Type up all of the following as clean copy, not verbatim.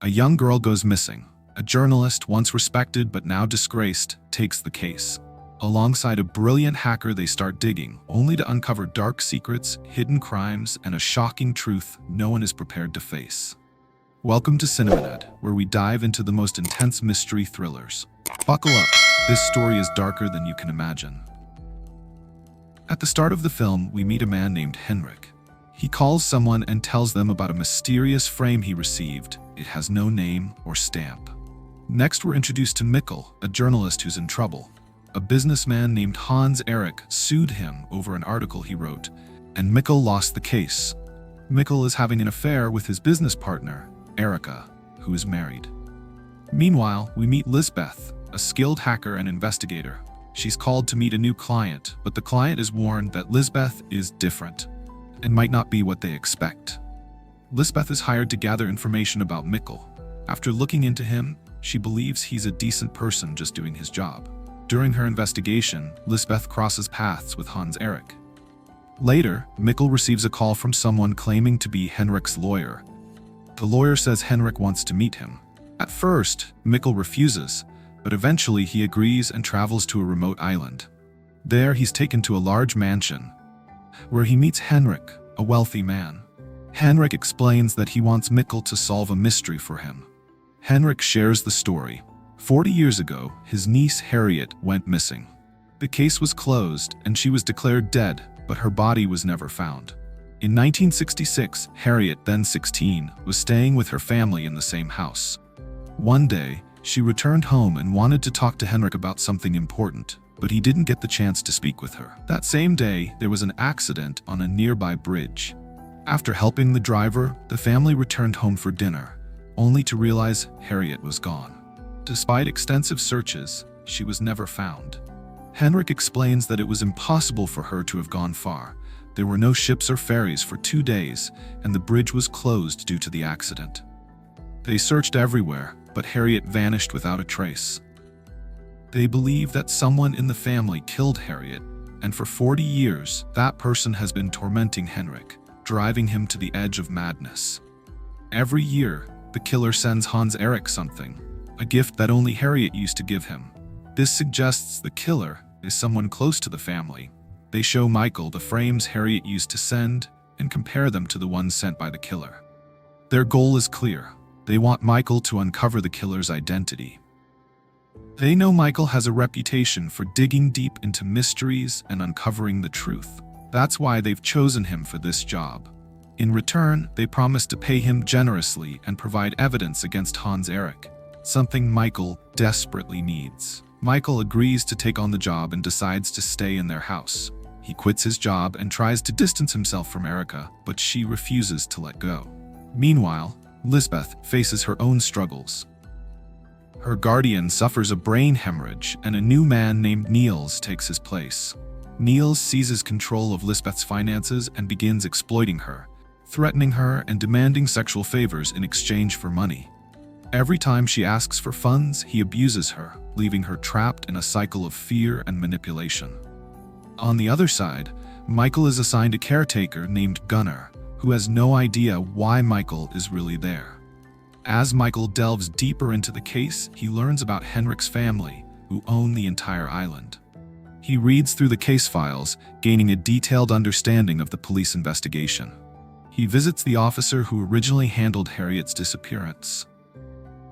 A young girl goes missing. A journalist, once respected but now disgraced, takes the case. Alongside a brilliant hacker, they start digging, only to uncover dark secrets, hidden crimes, and a shocking truth no one is prepared to face. Welcome to CinemaNet, where we dive into the most intense mystery thrillers. Buckle up, this story is darker than you can imagine. At the start of the film, we meet a man named Henrik. He calls someone and tells them about a mysterious frame he received. It has no name or stamp. Next, we're introduced to Mikkel, a journalist who's in trouble. A businessman named Hans Erik sued him over an article he wrote, and Mikkel lost the case. Mikkel is having an affair with his business partner, Erika, who is married. Meanwhile, we meet Lisbeth, a skilled hacker and investigator. She's called to meet a new client, but the client is warned that Lisbeth is different and might not be what they expect. Lisbeth is hired to gather information about Mikkel. After looking into him, she believes he's a decent person just doing his job. During her investigation, Lisbeth crosses paths with Hans Erik. Later, Mikkel receives a call from someone claiming to be Henrik's lawyer. The lawyer says Henrik wants to meet him. At first, Mikkel refuses, but eventually he agrees and travels to a remote island. There, he's taken to a large mansion, where he meets Henrik, a wealthy man. Henrik explains that he wants Mikkel to solve a mystery for him. Henrik shares the story. 40 years ago, his niece Harriet went missing. The case was closed and she was declared dead, but her body was never found. In 1966, Harriet, then 16, was staying with her family in the same house. One day, she returned home and wanted to talk to Henrik about something important, but he didn't get the chance to speak with her. That same day, there was an accident on a nearby bridge. After helping the driver, the family returned home for dinner, only to realize Harriet was gone. Despite extensive searches, she was never found. Henrik explains that it was impossible for her to have gone far. There were no ships or ferries for 2 days, and the bridge was closed due to the accident. They searched everywhere, but Harriet vanished without a trace. They believe that someone in the family killed Harriet, and for 40 years, that person has been tormenting Henrik, driving him to the edge of madness. Every year, the killer sends Hans Erik something, a gift that only Harriet used to give him. This suggests the killer is someone close to the family. They show Michael the frames Harriet used to send and compare them to the ones sent by the killer. Their goal is clear. They want Michael to uncover the killer's identity. They know Michael has a reputation for digging deep into mysteries and uncovering the truth. That's why they've chosen him for this job. In return, they promise to pay him generously and provide evidence against Hans Erik, something Michael desperately needs. Michael agrees to take on the job and decides to stay in their house. He quits his job and tries to distance himself from Erika, but she refuses to let go. Meanwhile, Lisbeth faces her own struggles. Her guardian suffers a brain hemorrhage, and a new man named Niels takes his place. Niels seizes control of Lisbeth's finances and begins exploiting her, threatening her and demanding sexual favors in exchange for money. Every time she asks for funds, he abuses her, leaving her trapped in a cycle of fear and manipulation. On the other side, Michael is assigned a caretaker named Gunnar, who has no idea why Michael is really there. As Michael delves deeper into the case, he learns about Henrik's family, who own the entire island. He reads through the case files, gaining a detailed understanding of the police investigation. He visits the officer who originally handled Harriet's disappearance.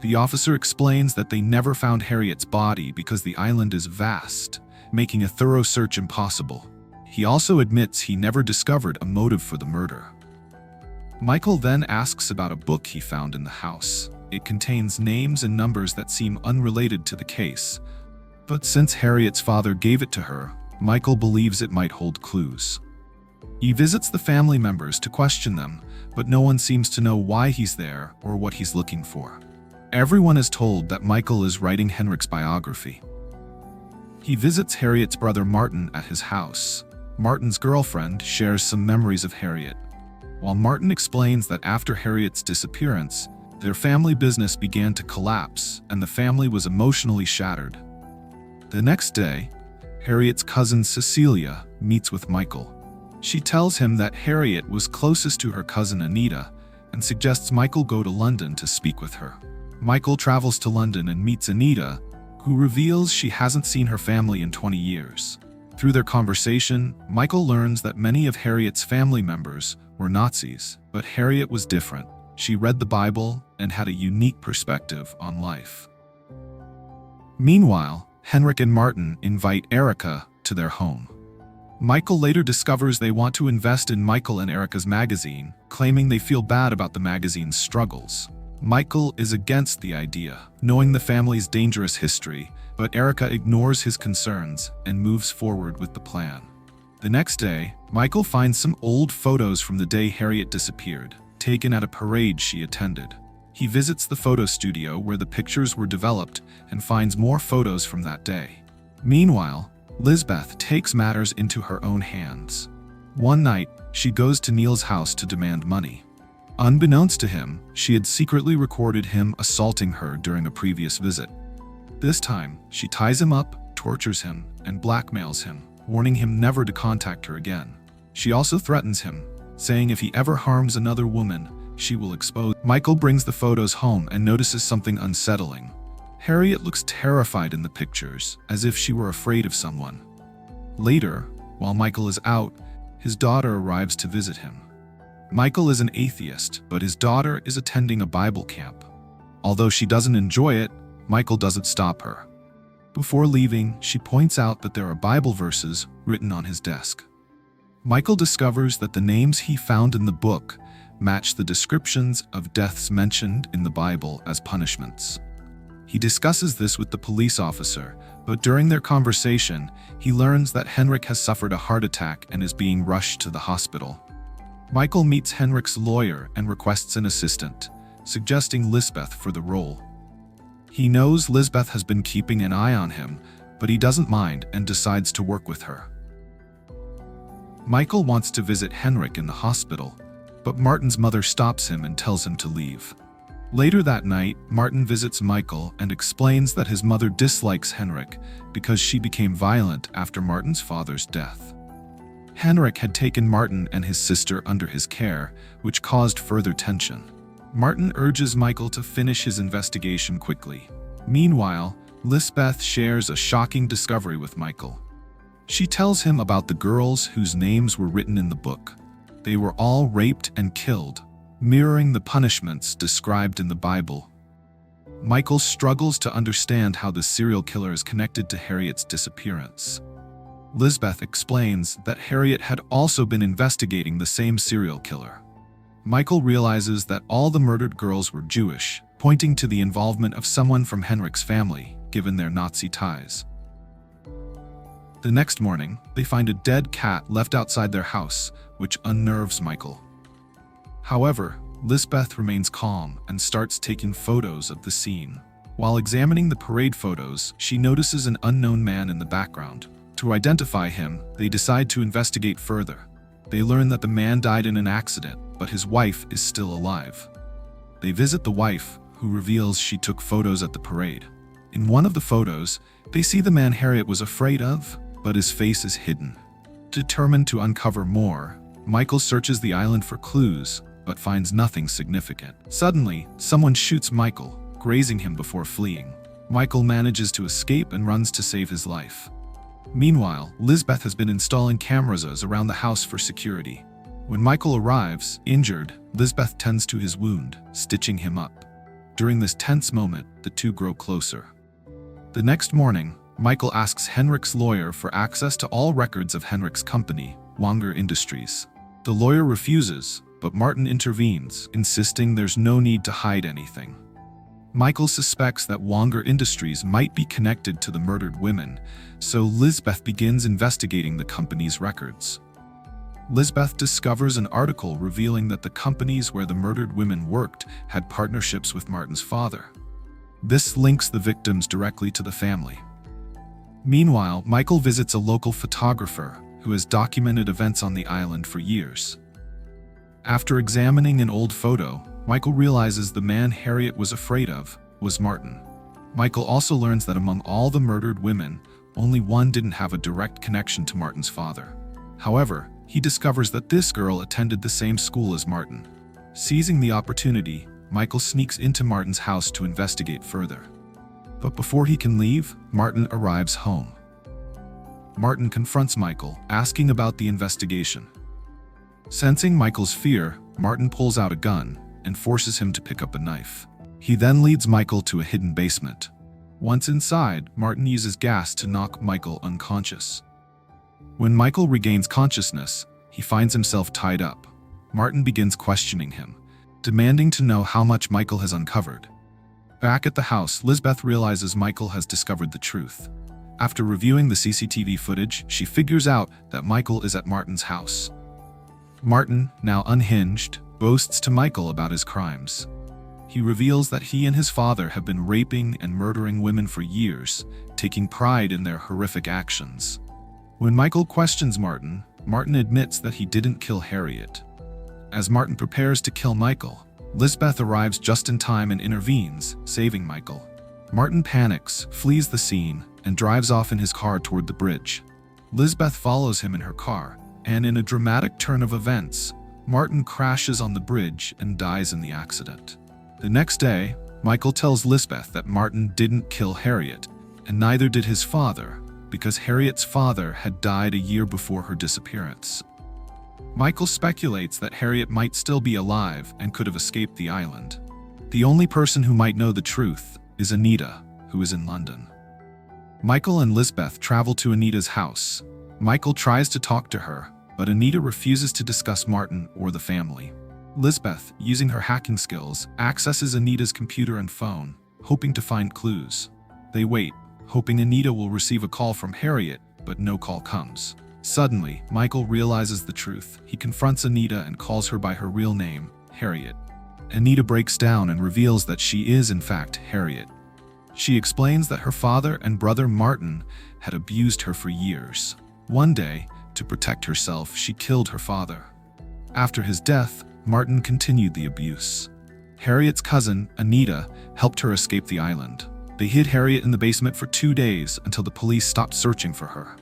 The officer explains that they never found Harriet's body because the island is vast, making a thorough search impossible. He also admits he never discovered a motive for the murder. Michael then asks about a book he found in the house. It contains names and numbers that seem unrelated to the case, but since Harriet's father gave it to her, Michael believes it might hold clues. He visits the family members to question them, but no one seems to know why he's there or what he's looking for. Everyone is told that Michael is writing Henrik's biography. He visits Harriet's brother Martin at his house. Martin's girlfriend shares some memories of Harriet, while Martin explains that after Harriet's disappearance, their family business began to collapse and the family was emotionally shattered. The next day, Harriet's cousin Cecilia meets with Michael. She tells him that Harriet was closest to her cousin Anita and suggests Michael go to London to speak with her. Michael travels to London and meets Anita, who reveals she hasn't seen her family in 20 years. Through their conversation, Michael learns that many of Harriet's family members were Nazis, but Harriet was different. She read the Bible and had a unique perspective on life. Meanwhile, Henrik and Martin invite Erica to their home. Michael later discovers they want to invest in Michael and Erica's magazine, claiming they feel bad about the magazine's struggles. Michael is against the idea, knowing the family's dangerous history, but Erica ignores his concerns and moves forward with the plan. The next day, Michael finds some old photos from the day Harriet disappeared, taken at a parade she attended. He visits the photo studio where the pictures were developed and finds more photos from that day. Meanwhile, Lisbeth takes matters into her own hands. One night, she goes to Neil's house to demand money. Unbeknownst to him, she had secretly recorded him assaulting her during a previous visit. This time, she ties him up, tortures him, and blackmails him, warning him never to contact her again. She also threatens him, saying if he ever harms another woman, she will expose. Michael brings the photos home and notices something unsettling. Harriet looks terrified in the pictures, as if she were afraid of someone. Later, while Michael is out, his daughter arrives to visit him. Michael is an atheist, but his daughter is attending a Bible camp. Although she doesn't enjoy it, Michael doesn't stop her. Before leaving, she points out that there are Bible verses written on his desk. Michael discovers that the names he found in the book match the descriptions of deaths mentioned in the Bible as punishments. He discusses this with the police officer, but during their conversation, he learns that Henrik has suffered a heart attack and is being rushed to the hospital. Michael meets Henrik's lawyer and requests an assistant, suggesting Lisbeth for the role. He knows Lisbeth has been keeping an eye on him, but he doesn't mind and decides to work with her. Michael wants to visit Henrik in the hospital, but Martin's mother stops him and tells him to leave. Later that night, Martin visits Michael and explains that his mother dislikes Henrik because she became violent after Martin's father's death. Henrik had taken Martin and his sister under his care, which caused further tension. Martin urges Michael to finish his investigation quickly. Meanwhile, Lisbeth shares a shocking discovery with Michael. She tells him about the girls whose names were written in the book. They were all raped and killed, mirroring the punishments described in the Bible. Michael struggles to understand how the serial killer is connected to Harriet's disappearance. Lisbeth explains that Harriet had also been investigating the same serial killer. Michael realizes that all the murdered girls were Jewish, pointing to the involvement of someone from Henrik's family, given their Nazi ties. The next morning, they find a dead cat left outside their house, which unnerves Michael. However, Lisbeth remains calm and starts taking photos of the scene. While examining the parade photos, she notices an unknown man in the background. To identify him, they decide to investigate further. They learn that the man died in an accident, but his wife is still alive. They visit the wife, who reveals she took photos at the parade. In one of the photos, they see the man Harriet was afraid of, but his face is hidden. Determined to uncover more, Michael searches the island for clues, but finds nothing significant. Suddenly, someone shoots Michael, grazing him before fleeing. Michael manages to escape and runs to save his life. Meanwhile, Lisbeth has been installing cameras around the house for security. When Michael arrives, injured, Lisbeth tends to his wound, stitching him up. During this tense moment, the two grow closer. The next morning, Michael asks Henrik's lawyer for access to all records of Henrik's company, Wanger Industries. The lawyer refuses, but Martin intervenes, insisting there's no need to hide anything. Michael suspects that Wanger Industries might be connected to the murdered women, so Lisbeth begins investigating the company's records. Lisbeth discovers an article revealing that the companies where the murdered women worked had partnerships with Martin's father. This links the victims directly to the family. Meanwhile, Michael visits a local photographer who has documented events on the island for years. After examining an old photo, Michael realizes the man Harriet was afraid of was Martin. Michael also learns that among all the murdered women, only one didn't have a direct connection to Martin's father. However, he discovers that this girl attended the same school as Martin. Seizing the opportunity, Michael sneaks into Martin's house to investigate further. But before he can leave, Martin arrives home. Martin confronts Michael, asking about the investigation. Sensing Michael's fear, Martin pulls out a gun and forces him to pick up a knife. He then leads Michael to a hidden basement. Once inside, Martin uses gas to knock Michael unconscious. When Michael regains consciousness, he finds himself tied up. Martin begins questioning him, demanding to know how much Michael has uncovered. Back at the house, Lisbeth realizes Michael has discovered the truth. After reviewing the CCTV footage, she figures out that Michael is at Martin's house. Martin, now unhinged, boasts to Michael about his crimes. He reveals that he and his father have been raping and murdering women for years, taking pride in their horrific actions. When Michael questions Martin, Martin admits that he didn't kill Harriet. As Martin prepares to kill Michael, Lisbeth arrives just in time and intervenes, saving Michael. Martin panics, flees the scene, and drives off in his car toward the bridge. Lisbeth follows him in her car, and in a dramatic turn of events, Martin crashes on the bridge and dies in the accident. The next day, Michael tells Lisbeth that Martin didn't kill Harriet, and neither did his father, because Harriet's father had died a year before her disappearance. Michael speculates that Harriet might still be alive and could have escaped the island. The only person who might know the truth is Anita, who is in London. Michael and Lisbeth travel to Anita's house. Michael tries to talk to her, but Anita refuses to discuss Martin or the family. Lisbeth, using her hacking skills, accesses Anita's computer and phone, hoping to find clues. They wait, hoping Anita will receive a call from Harriet, but no call comes. Suddenly, Michael realizes the truth. He confronts Anita and calls her by her real name, Harriet. Anita breaks down and reveals that she is in fact Harriet. She explains that her father and brother Martin had abused her for years. One day, to protect herself, she killed her father. After his death, Martin continued the abuse. Harriet's cousin, Anita, helped her escape the island. They hid Harriet in the basement for 2 days until the police stopped searching for her.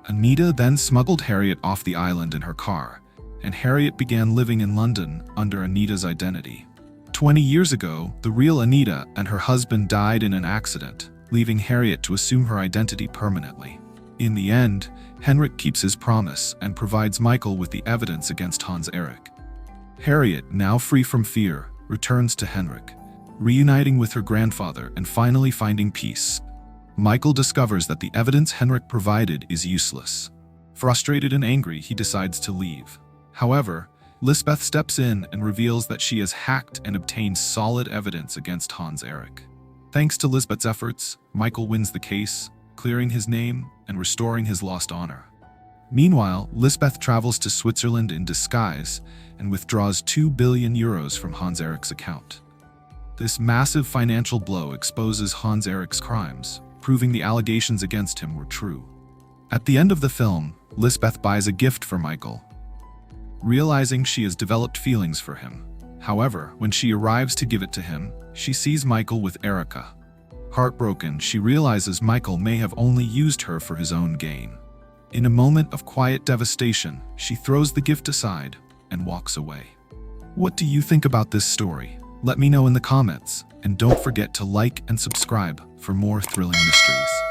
Anita then smuggled Harriet off the island in her car, and Harriet began living in London under Anita's identity. 20 years ago, the real Anita and her husband died in an accident, leaving Harriet to assume her identity permanently. In the end, Henrik keeps his promise and provides Michael with the evidence against Hans-Erik. Harriet, now free from fear, returns to Henrik, reuniting with her grandfather and finally finding peace. Michael discovers that the evidence Henrik provided is useless. Frustrated and angry, he decides to leave. However, Lisbeth steps in and reveals that she has hacked and obtained solid evidence against Hans-Erik. Thanks to Lisbeth's efforts, Michael wins the case, clearing his name and restoring his lost honor. Meanwhile, Lisbeth travels to Switzerland in disguise and withdraws 2 billion euros from Hans-Erik's account. This massive financial blow exposes Hans-Erik's crimes, proving the allegations against him were true. At the end of the film, Lisbeth buys a gift for Michael, realizing she has developed feelings for him. However, when she arrives to give it to him, she sees Michael with Erica. Heartbroken, she realizes Michael may have only used her for his own gain. In a moment of quiet devastation, she throws the gift aside and walks away. What do you think about this story? Let me know in the comments, and don't forget to like and subscribe for more thrilling mysteries.